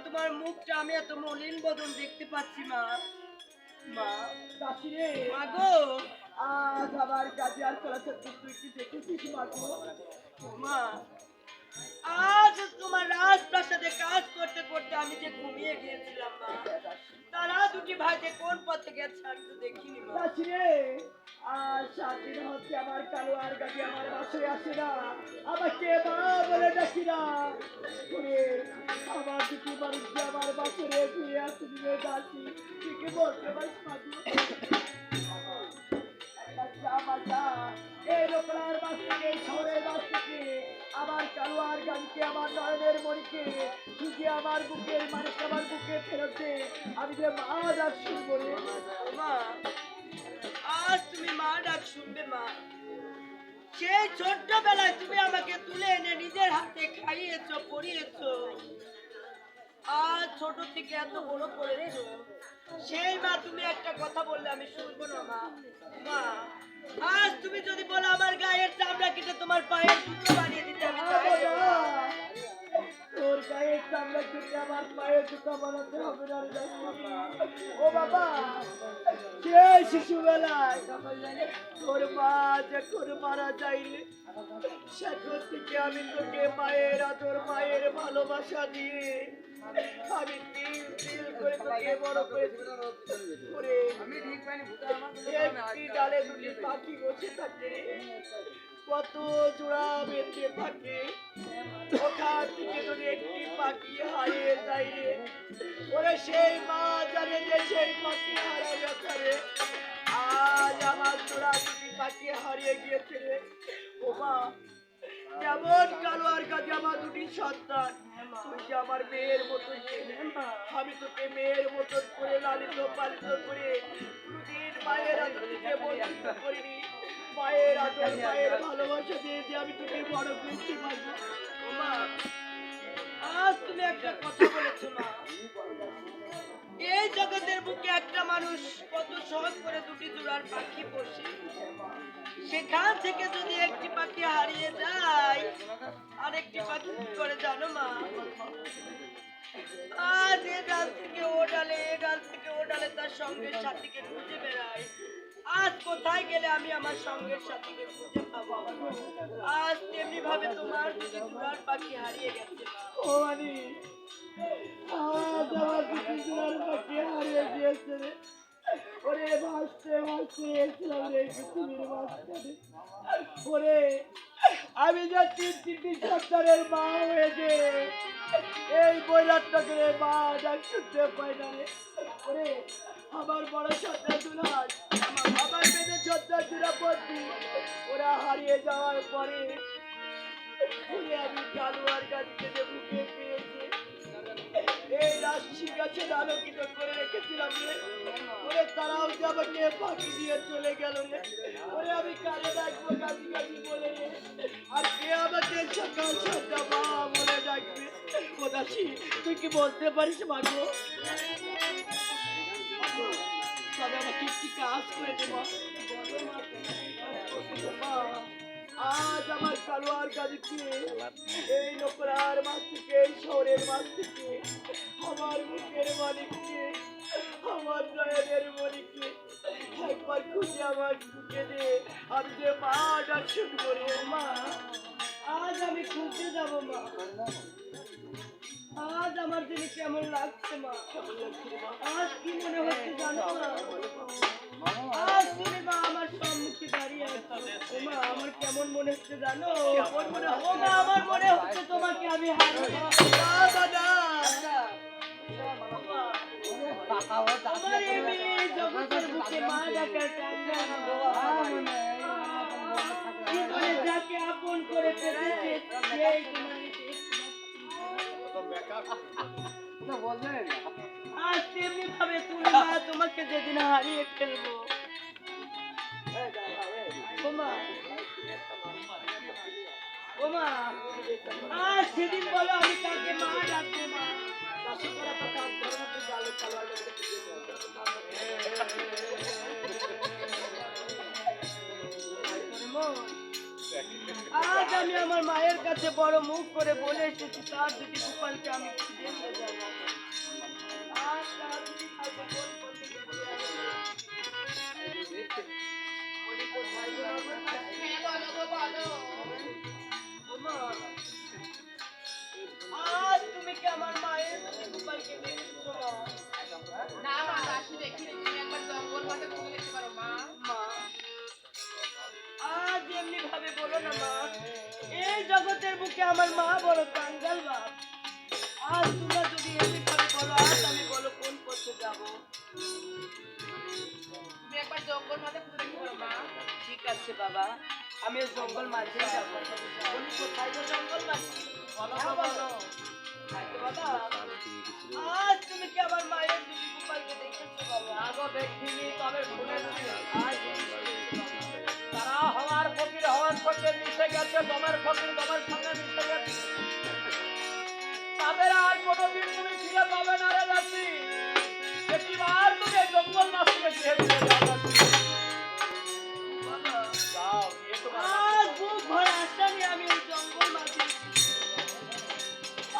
তোমার মুখটা আমি এত মলিন বদন দেখতে পাচ্ছি মা। মা দাসি রে, মা গো, আজ আমার কাজে আর চলাচল তুই কি দেখেছিস মা গো? মা আজ তোমার রাজপ্রাসাদে কাজ করতে করতে আমি যে ঘুমিয়ে গিয়েছিলাম মা, তারা দুটি ভাই যে কোন পথে গেছে আমি তো দেখিনি মা। দাসি রে, আর 7 দিন হচ্ছে আমার কালো আর গাড়ি আমার বাসায় আসে না, আমাকে মা বলে ডাকি না। আমার দুটি মানুষ যে আমার বাসায় ফিরে আসছে দাসি, কি বলতে পারিস মা? এই লোকের বাস থেকে, শহরের বাস থেকে আমার কালোয়ার গানকে, আমার নয়নের মণিকে শুধু আমার বুকের মানুষ আমার বুকে ফেরতে আমি যে মা ডাক শুনবো রে মা। আজ তুমি মা ডাক শুনবে মা। সেই ছোট্টবেলায় তুমি আমাকে তুলে এনে নিজের হাতে খাইয়েছো, পড়িয়েছো, আজ ছোট থেকে এত বড় করেছো, সেই মা তুমি একটা কথা বললে আমি শুনবো না মা। মা আজ তুমি যদি বলো আমার গায়ের চামড়া কেটে তোমার পায়ের জুতো বানিয়ে দিতে, আমি তোর গায়ের চামড়া কেটে আমার পায়ের জুতো বানাতে হবে না ও বাবা। সেই শিশুবেলায় তোর মা যখন মারা যায়নি, সেখান থেকে আমি তোকে মায়ের আদর, মায়ের ভালোবাসা দিয়ে আমি তিল তিল করে তোকে বড় করেছি। একটি ডালে দুটি পাখি বসে থাকে, কত জোড়া বেঁধে থাকে, ওখান থেকে যদি একটি পাখি হারিয়ে যায় রে, ওরে সেই মা জানে যে সেই পাখি হারায় যাচ্ছে। আজ আমার জোড়া দুটি পাখি হারিয়ে গিয়েছে রে ও মা। যেমন কালো আর কাজে আমার দুটি সন্তান, তুই যে আমার মেয়ের মতো, আমি তোকে মেয়ের মতন করে লালিত পালিত করে কোনদিন মায়ের আদর থেকে বঞ্চিত করিনি। মায়ের আদর, মায়ের ভালোবাসা দিয়ে যে আমি তোকে বড় করেছি মা। আজ তুমি একটা কথা বলেছো মা, এই জগতের বুকে একটা মানুষ কত সহজ করে দুটি জোড়ার পাখি পোষে, সেখান থেকে যদি একটি পাখি হারিয়ে যায়, আরেকটি পাখি কি করে জানো মা? আজ এ ডাল থেকে ও ডালে, এ ডাল থেকে ও ডালে তার সঙ্গের সাথীকে খুঁজে বেড়ায়। আজ কোথায় গেলে আমি আমার সঙ্গের সাথীকে খুঁজে পাবো? আজ তেমনি ভাবে তোমার দুটি জোড়ার পাখি হারিয়ে গেছে ও মানি। আজ আমার দুটি জোড়ার পাখি হারিয়ে গিয়েছে রে। ওরে ভাসতে ভাসতে এসেছিলাম রে পৃথিবীর মাঝখানে। ওরে আমি যে তিনটি সন্তানের মা হয়েছে, এই বৈরাট্যকে মা ডাক শুনতে পাই না রে। ওরে আমার বড় সন্তান দুলাল, আমার মেয়েদের সন্তান দুরাপতি, ওরা হারিয়ে যাওয়ার পরে আমি কালুয়ার গাড়িতে বুকে পেয়েছি, এই রাশি গাছে আলোকিত করে রেখেছিলাম রে। ওরে তারাও যে আমাকে ফাঁকি দিয়ে চলে গেল রে। ওরে আমি কালে ডাকবো কাজি কাজি বলে রে, আর কে আমাকে সকাল সন্ধ্যা মা বলে ডাকবে? ও দাসি, তুই কি বলতে পারিস মাগো? তবে আমাকে একটি কাজ করে দেবো। আজ আমার কালোয়ার গাড়িকে এই নোকরার মাছ থেকে, এই শহরের মাছ থেকে আমার মুখের মালিককে, আমার নয়নের মণিকে একবার খুঁজে আমার বুকে দে, আমি যে মা দর্শন করি। মা, আজ আমি খুঁজতে যাব মা। আজ আমার দিন কেমন লাগছে মা? আজ কি মনে হচ্ছে জানো মা? আজ তুমি মা আমার সম্মুখে দাঁড়িয়ে আছো। ও মা, আমার কেমন মনে হচ্ছে জানো? ও মা, আমার মনে হচ্ছে তোমাকে আমি হারিয়ে আমার এই মেয়ে জগতের বুকে মা ডাকার কি করে যাকে আপন করে পেতেছে সেই তোমার আজ তেমনি ভাবে তুমি মা তোমাকে যেদিন হারিয়ে ফেলবো। ওমা, ওমা, আজ সেদিন বলো আমি কাকে মা ডাকবো মা? আজ আমি আমার মায়ের কাছে বড় মুখ করে বলে এসেছি তার দুটি গোপালকে আমি খুঁজে নিয়ে যাবো। আজ তার দুটি ভাইকে ফোন করতে গেছে। আজ তুমি কি আমার মায়ের দুটি গোপালকে দেখেছো? না মা, দাসী দেখিনি। তুমি একবার জঙ্গল মাঠে ঘুরে দেখতে পারো মা। মা, আজ এমনি ভাবে বলো না মা। এই জগতের বুকে আমার মা বড় কাঙ্গাল বাপ। আজ তোমরা যদি এমনি ভাবে বলো, আজ আমি বলো কোন পথে যাবো? তুমি একবার জঙ্গল মাঠে ঘুরে দেখতে পারো মা। ঠিক আছে বাবা, আমি ওই জঙ্গল মাঝে যাবো। বলি কোথায় গো জঙ্গল মাঝে? বলো বলো। বাবা, আজ তুমি কি আমার মায়ের দুটি গোপালকে দেখেছো বাবা? আগো দেখিনি, তবে শুনেছি আজ তারা হওয়ার ফকির হওয়ার সঙ্গে মিশে গেছে, দমের ফকির দমের সঙ্গে মিশে গেছে। তাদের আর কোনোদিন তুমি ফিরে পাবে না রে যাচ্ছি। একটিবার তুমি এই জঙ্গল মাছ থেকে ফিরে ফিরে বাবা, যাও গিয়ে তোমার আজ বুক ভরা আশা নিয়ে আমি এই জঙ্গল মাঝে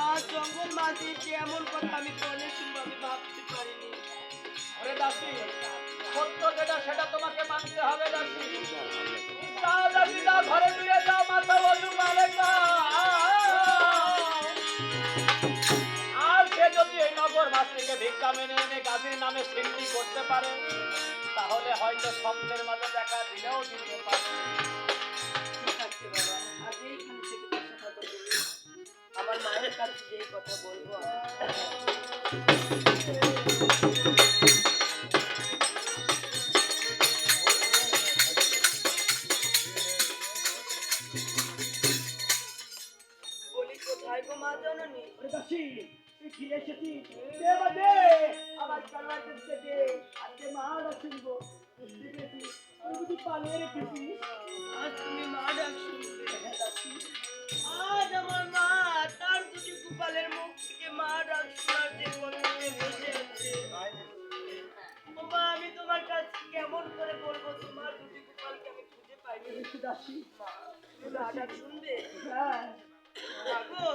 আজ জঙ্গল মাঝে যে এমন কথা আমি কনে শুনবো আমি ভাবতে পারিনি। ওরে দাসী, সত্য যেটা সেটা তোমাকে মানতে হবে দাসী। যাও দাসী, যাও ঘরে ফিরে যাও, মাথা বলু মালেকা। আর সে যদি এই নগর মাছ থেকে ভিক্ষা মেনে এনে গাজীর নামে সৃষ্টি করতে পারে, তাহলে হয়তো শব্দের মাঝে দেখা দিলেও দিতে পারে। ঠিক আছে বাবা, আজ এইখান থেকে বেশি কথা বলি। আমার মায়ের কাছে যেই কথা বলবো বলি কোথায় গো মা জননী? দাসী, তুই ফিরে এসেছিস? দে বা দে, আমার কালবাটের থেকে আজকে মা ডাকছিস গো। বুঝতে পেরেছিস? তুই বুঝি পালিয়ে রেখেছিস? আজ তুমি মা ডাক শুনবে দাসী। আজ আমার মা তার দুটি গোপালের মুখ থেকে মা ডাক শোনার যে কণ্ঠে বসে আছে। ও মা, আমি তোমার কাছে কেমন করে বলবো তোমার দুটি গোপালকে আমি খুঁজে পাইনি? দাসী, মা তুমি মা ডাক শুনবে? হ্যাঁ গো,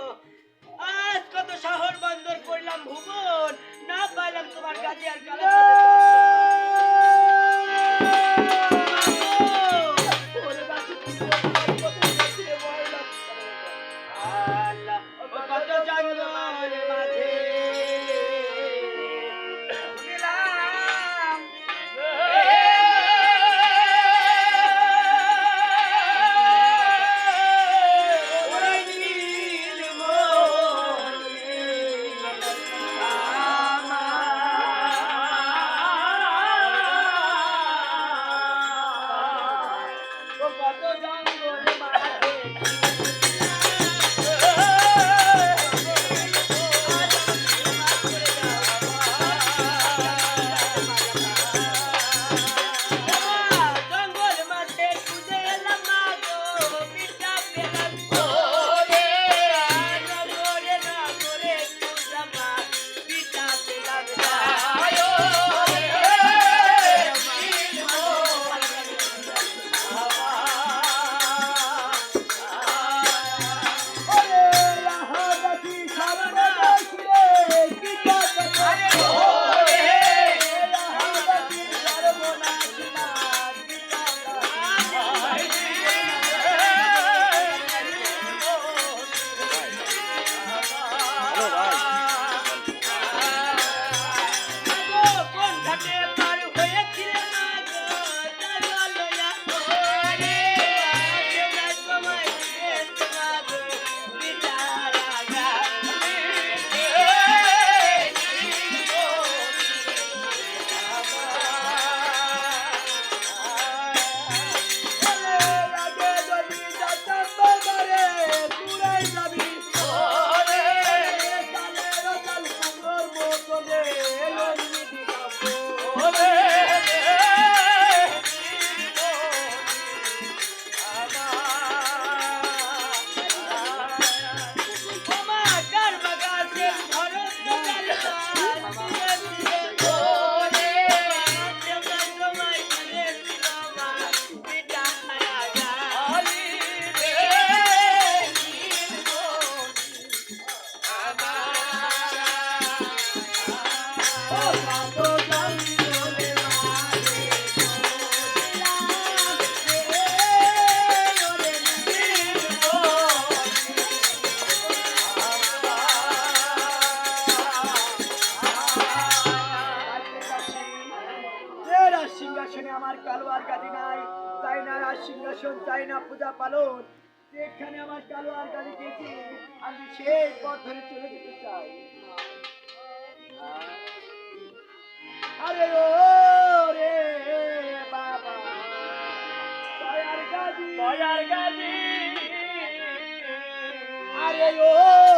আজ কত শহর বন্দর করলাম ভুবন, না পাইলাম তোমার কাছে আর কালা কত জঙ্গলের মাঝে গেলাম। ওরে নীল মনে আমার, কত জঙ্গল সিংহাসন চাই না পূজা পালন, যেখানে আমার কালো আর গালি গেছে আমি সেই পথ ধরে চলে যেতে চাই। আরে ও রে বাবা দয়ার গাজি, দয়ার গাজী, আরে ও